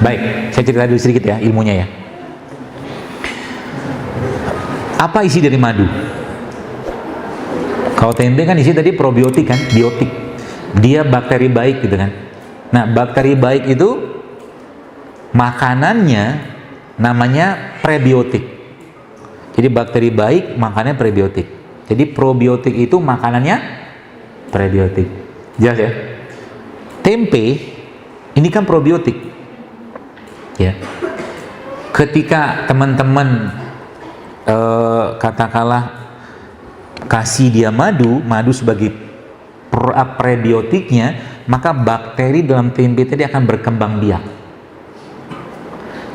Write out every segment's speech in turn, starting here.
Baik, saya cerita dulu sedikit ya ilmunya ya. Apa isi dari madu? Kalau tempe kan isi tadi probiotik kan, biotik. Dia bakteri baik gitu kan. Nah, bakteri baik itu makanannya namanya prebiotik. Jadi bakteri baik makannya prebiotik. Jadi probiotik itu makanannya prebiotik. Jelas ya? Tempe ini kan probiotik. Ya. Ketika teman-teman katakanlah kasih dia madu sebagai prebiotiknya, maka bakteri dalam tempe tadi akan berkembang biak.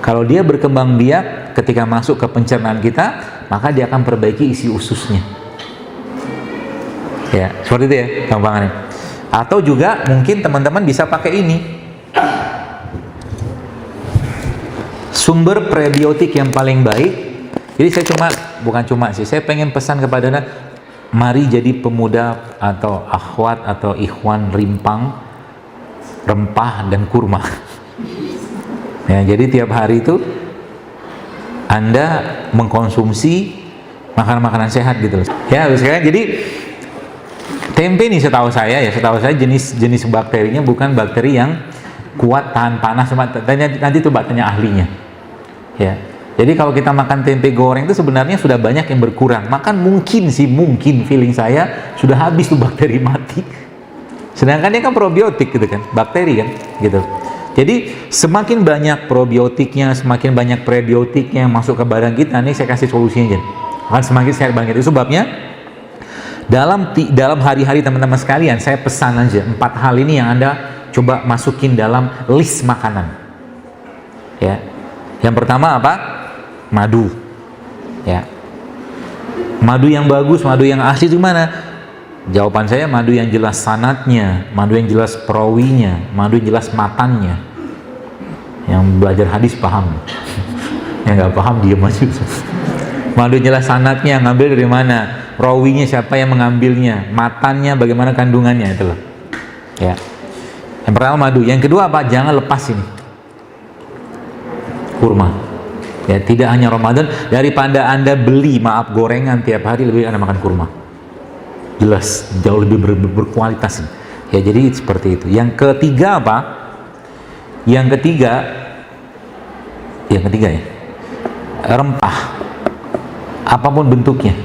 Kalau dia berkembang biak ketika masuk ke pencernaan kita, maka dia akan perbaiki isi ususnya. Ya, seperti itu ya gampangannya. Atau juga mungkin teman-teman bisa pakai ini. Sumber prebiotik yang paling baik. Jadi saya saya pengen pesan kepada Anda, mari jadi pemuda atau akhwat atau ikhwan rimpang, rempah dan kurma. Ya, jadi tiap hari itu Anda mengkonsumsi makanan-makanan sehat gitu loh. Ya, sekarang jadi tempe nih setahu saya jenis bakterinya bukan bakteri yang kuat tahan panas. Nanti coba tanya ahlinya. Ya. Jadi kalau kita makan tempe goreng itu sebenarnya sudah banyak yang berkurang. Makan mungkin feeling saya sudah habis tuh bakteri mati. Sedangkan dia kan probiotik gitu kan, bakteri kan, gitu. Jadi semakin banyak probiotiknya, semakin banyak prebiotiknya yang masuk ke badan kita, nih saya kasih solusinya aja. Akan semakin sehat banget. Itu sebabnya dalam hari-hari teman-teman sekalian, saya pesan aja 4 hal ini yang Anda coba masukin dalam list makanan. Ya. Yang pertama apa? Madu. Ya. Madu yang bagus, madu yang asli itu mana? Jawaban saya madu yang jelas sanadnya, madu yang jelas perawinya, madu yang jelas matannya. Yang belajar hadis paham. Yang nggak paham diam aja. Madu yang jelas sanadnya, ngambil dari mana? Rawinya siapa yang mengambilnya? Matannya bagaimana kandungannya itu loh. Ya. Yang pertama madu, yang kedua apa? Jangan lepas ini. Kurma. Ya, tidak hanya Ramadan, daripada Anda beli gorengan tiap hari, lebih Anda makan kurma. Jelas jauh lebih berkualitas. Ya, jadi seperti itu. Yang ketiga apa? Yang ketiga ya. Rempah. Apapun bentuknya.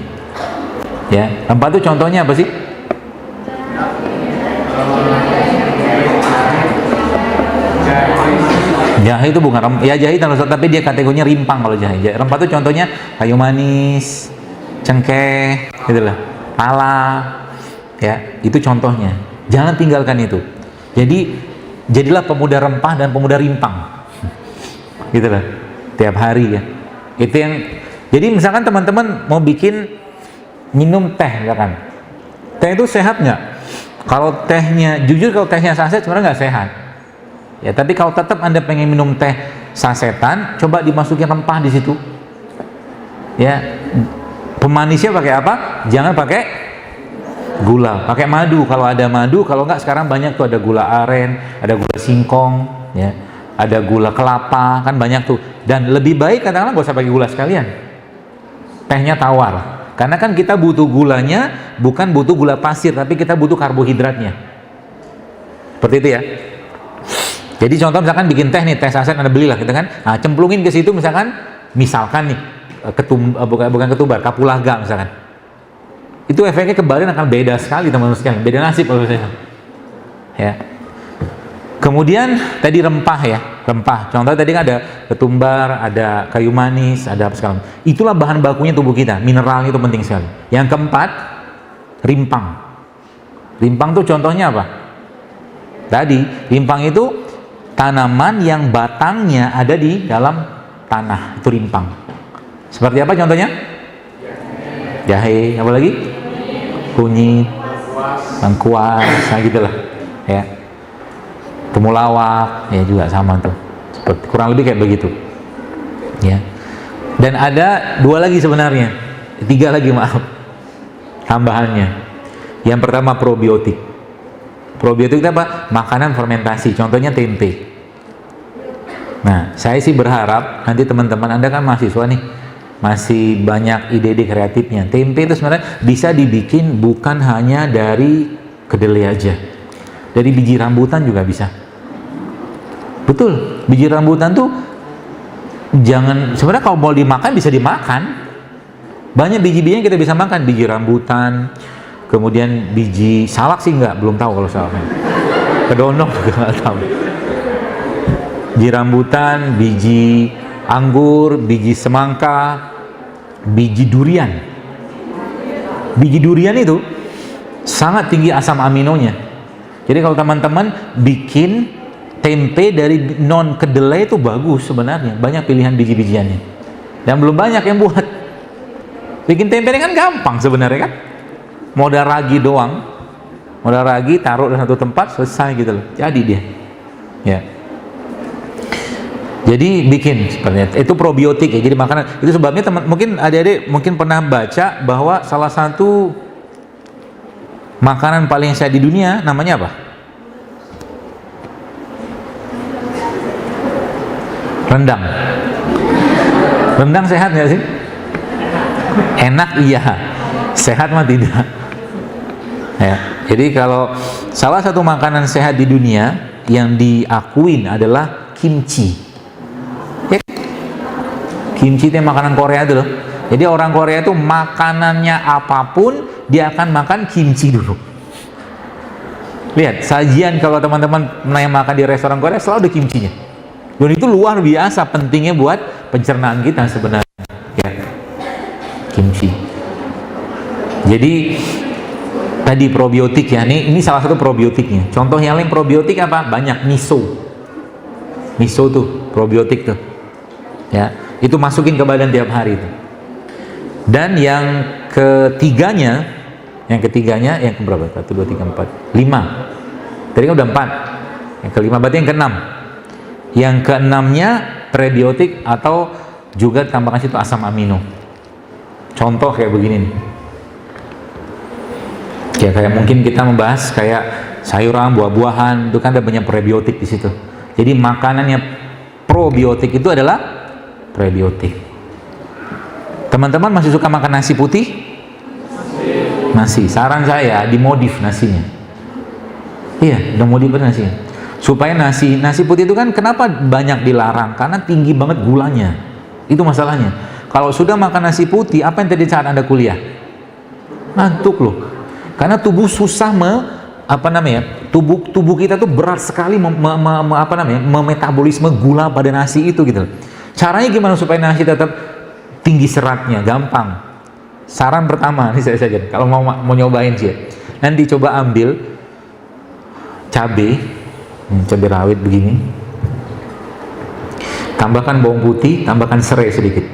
Ya, rempah itu contohnya apa sih? Jahe itu bukan rempah, ya jahe tapi dia kategorinya rimpang kalau jahe. Rempah itu contohnya kayu manis, cengkeh, gitu lah, pala, ya itu contohnya. Jangan tinggalkan itu. Jadi jadilah pemuda rempah dan pemuda rimpang, gitu lah, tiap hari ya. Itu yang. Jadi misalkan teman-teman mau bikin minum teh, misalkan, teh itu sehat nggak? Kalau tehnya, jujur kalau tehnya saset sebenarnya nggak sehat. Ya, tapi kalau tetap Anda pengen minum teh sasetan, coba dimasukin rempah di situ. Ya, pemanisnya pakai apa? Jangan pakai gula, pakai madu. Kalau ada madu, kalau nggak sekarang banyak tuh, ada gula aren, ada gula singkong, ya, ada gula kelapa, kan banyak tuh. Dan lebih baik kadang-kadang nggak usah pakai gula sekalian. Tehnya tawar. Karena kan kita butuh gulanya, bukan butuh gula pasir, tapi kita butuh karbohidratnya. Seperti itu ya. Jadi contoh misalkan bikin teh nih, teh saset Anda belilah gitu kan. Nah, cemplungin ke situ misalkan nih bukan ketumbar, kapulaga misalkan. Itu efeknya ke badan akan beda sekali teman-teman sekalian. Beda nasib kalau saya. Ya. Kemudian tadi rempah ya, rempah. Contoh tadi kan ada ketumbar, ada kayu manis, ada apa segala. Itulah bahan bakunya tubuh kita. Mineralnya itu penting sekali. Yang keempat, rimpang. Rimpang tuh contohnya apa? Tadi, rimpang itu tanaman yang batangnya ada di dalam tanah, itu rimpang. Seperti apa contohnya? Jahe, apa lagi? Kunyit, lengkuas, nah gitulah. Ya. Temulawak, ya juga sama tuh. Seperti kurang lebih kayak begitu. Ya. Dan ada 2 lagi sebenarnya. 3 lagi maaf. Tambahannya. Yang pertama probiotik. Probiotik itu apa? Makanan fermentasi. Contohnya tempe. Nah, saya sih berharap nanti teman-teman Anda kan mahasiswa nih, masih banyak ide-ide kreatifnya. Tempe itu sebenarnya bisa dibikin bukan hanya dari kedelai aja, dari biji rambutan juga bisa. Betul, biji rambutan tuh jangan, sebenarnya kalau mau dimakan bisa dimakan. Banyak biji-biji yang kita bisa makan, biji rambutan, kemudian biji salak sih belum tahu kalau salaknya. Kedondong juga nggak tahu. Biji rambutan, biji anggur, biji semangka, biji durian. Biji durian itu sangat tinggi asam aminonya. Jadi kalau teman-teman bikin tempe dari non kedelai itu bagus sebenarnya. Banyak pilihan biji-bijiannya. Dan belum banyak yang buat. Bikin tempe ini kan gampang sebenarnya kan. Modal ragi doang. Modal ragi taruh di satu tempat selesai gitu loh. Jadi dia. Ya. Jadi bikin sebenarnya itu probiotik ya. Jadi makanan itu sebabnya mungkin adik-adik mungkin pernah baca bahwa salah satu makanan paling sehat di dunia namanya apa? Rendang. Rendang sehat nggak sih? Enak iya, sehat mah tidak. Ya. Jadi kalau salah satu makanan sehat di dunia yang diakuin adalah kimchi. Kimchi itu makanan Korea itu loh. Jadi orang Korea itu makanannya apapun dia akan makan kimchi dulu. Lihat sajian kalau teman-teman pernah makan di restoran Korea selalu ada kimchinya. Dan itu luar biasa pentingnya buat pencernaan kita sebenarnya. Ya. Kimchi. Jadi tadi probiotik ya. Ini salah satu probiotiknya. Contoh yang lain probiotik apa? Banyak miso. Miso tuh probiotik tuh. Ya. Itu masukin ke badan tiap hari itu. Dan yang ketiganya yang keberapa? 1, 2, 3, 4, 5. Tadi kan udah 4. Yang kelima berarti yang keenam. Yang keenamnya prebiotik atau juga tambahkan situ asam amino. Contoh kayak begini nih. Ya kayak mungkin kita membahas kayak sayuran, buah-buahan, itu kan ada banyak prebiotik di situ. Jadi makanannya probiotik itu adalah prebiotik. Teman-teman masih suka makan nasi putih? Masih. Saran saya dimodif nasinya. Iya, udah modif nasinya. Supaya nasi putih itu kan kenapa banyak dilarang? Karena tinggi banget gulanya. Itu masalahnya. Kalau sudah makan nasi putih, apa yang tadi saat Anda kuliah? Ngantuk loh. Karena tubuh susah tubuh kita tuh berat sekali memetabolisme gula pada nasi itu gitu. Caranya gimana supaya nasi tetap tinggi seratnya? Gampang. Saran pertama, ini saya saja. Kalau mau nyobain sih, nanti coba ambil cabai rawit begini, tambahkan bawang putih, tambahkan serai sedikit,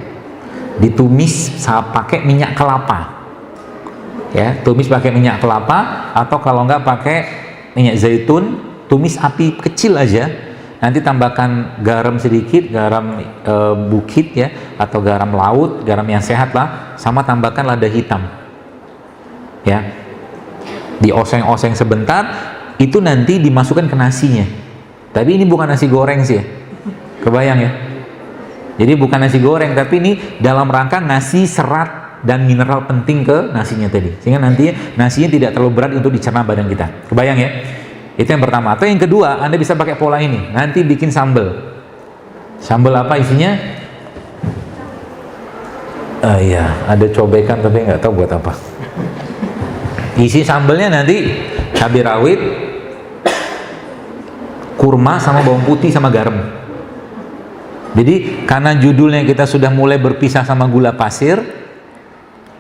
ditumis pakai minyak kelapa. Ya, tumis pakai minyak kelapa atau kalau enggak pakai minyak zaitun, tumis api kecil aja. Nanti tambahkan garam sedikit, garam bukit ya, atau garam laut, garam yang sehat lah, sama tambahkan lada hitam. Ya, dioseng-oseng sebentar, itu nanti dimasukkan ke nasinya. Tapi ini bukan nasi goreng sih ya, kebayang ya. Jadi bukan nasi goreng, tapi ini dalam rangka ngasih serat dan mineral penting ke nasinya tadi, sehingga nanti nasinya tidak terlalu berat untuk dicerna badan kita. Kebayang ya? Itu yang pertama. Atau yang kedua, Anda bisa pakai pola ini. Nanti bikin sambal. Sambal apa isinya? Iya, ada cobekan tapi nggak tahu buat apa. Isi sambalnya nanti cabai rawit, kurma sama bawang putih sama garam. Jadi karena judulnya kita sudah mulai berpisah sama gula pasir,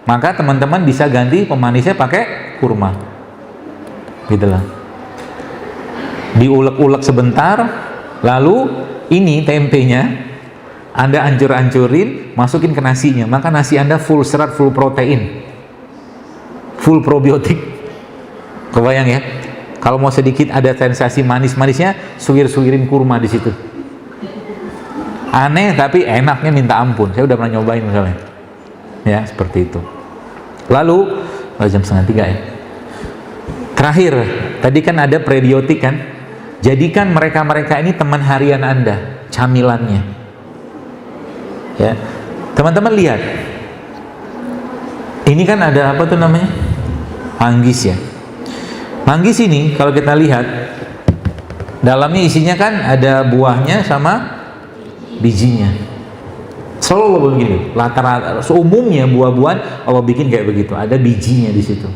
maka teman-teman bisa ganti pemanisnya pakai kurma. Gitulah. Diulek-ulek sebentar, lalu ini tempenya Anda hancur-hancurin, masukin ke nasinya, maka nasi Anda full serat, full protein, full probiotik. Kebayang ya? Kalau mau sedikit ada sensasi manis-manisnya, suwir-suwirin kurma di situ. Aneh tapi enaknya minta ampun. Saya udah pernah nyobain misalnya. Ya, seperti itu. Lalu jam 2:30 ya. Terakhir, tadi kan ada prebiotik kan? Jadikan mereka-mereka ini teman harian Anda. camilannya. Ya, teman-teman lihat, ini kan ada apa tuh namanya, manggis ya. Manggis ini kalau kita lihat dalamnya isinya kan ada buahnya sama bijinya. Selalu Allah begini, rata-rata umumnya buah-buahan Allah bikin kayak begitu, ada bijinya di situ.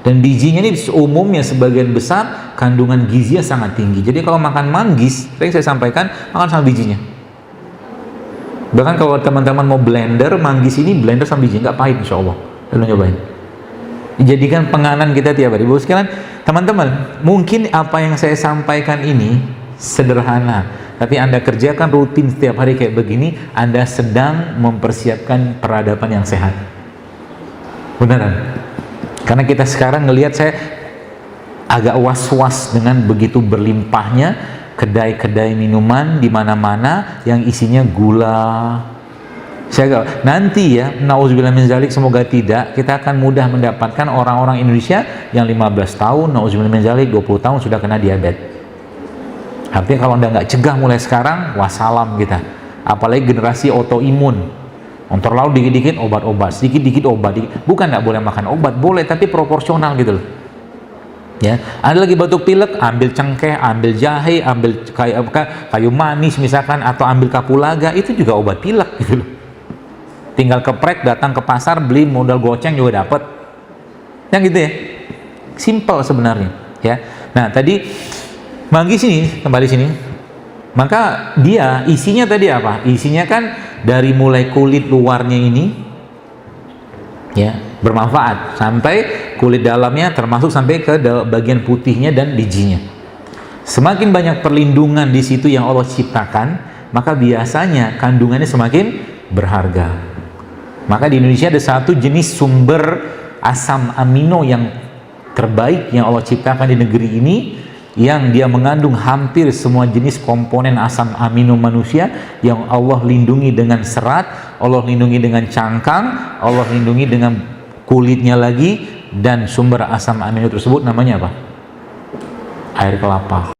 Dan bijinya ini umumnya sebagian besar kandungan gizinya sangat tinggi. Jadi kalau makan manggis, sering saya sampaikan, makan sama bijinya. Bahkan kalau teman-teman mau blender manggis ini, blender sama bijinya, nggak pahit insya Allah. Lalu nyobain. Dijadikan penganan kita tiap hari. Sekalian, teman-teman, mungkin apa yang saya sampaikan ini sederhana, tapi Anda kerjakan rutin setiap hari kayak begini, Anda sedang mempersiapkan peradaban yang sehat. Beneran. Karena kita sekarang ngelihat, saya agak was-was dengan begitu berlimpahnya kedai-kedai minuman di mana-mana yang isinya gula. Saya agak, nanti ya, nauzubillah min zalik, semoga tidak, kita akan mudah mendapatkan orang-orang Indonesia yang 15 tahun, nauzubillah min zalik, 20 tahun sudah kena diabetes. Artinya kalau Anda nggak cegah mulai sekarang, wassalam kita. Apalagi generasi autoimun. Terlalu dikit-dikit obat-obat, sedikit-dikit obat. Bukan nggak boleh makan obat, boleh, tapi proporsional gitu loh. Ya, ada lagi batuk pilek, ambil cengkeh, ambil jahe, ambil kayu manis misalkan, atau ambil kapulaga, itu juga obat pilek gitu loh. Tinggal keprek, datang ke pasar, beli, modal goceng juga dapat. Yang gitu ya, simple sebenarnya. Ya, nah tadi manggis ini, kembali sini, maka dia isinya tadi apa? Isinya kan dari mulai kulit luarnya ini, ya, bermanfaat sampai kulit dalamnya, termasuk sampai ke bagian putihnya dan bijinya. Semakin banyak perlindungan di situ yang Allah ciptakan, maka biasanya kandungannya semakin berharga. Maka di Indonesia ada satu jenis sumber asam amino yang terbaik yang Allah ciptakan di negeri ini, yang dia mengandung hampir semua jenis komponen asam amino manusia, yang Allah lindungi dengan serat, Allah lindungi dengan cangkang, Allah lindungi dengan kulitnya lagi, dan sumber asam amino tersebut namanya apa? Air kelapa.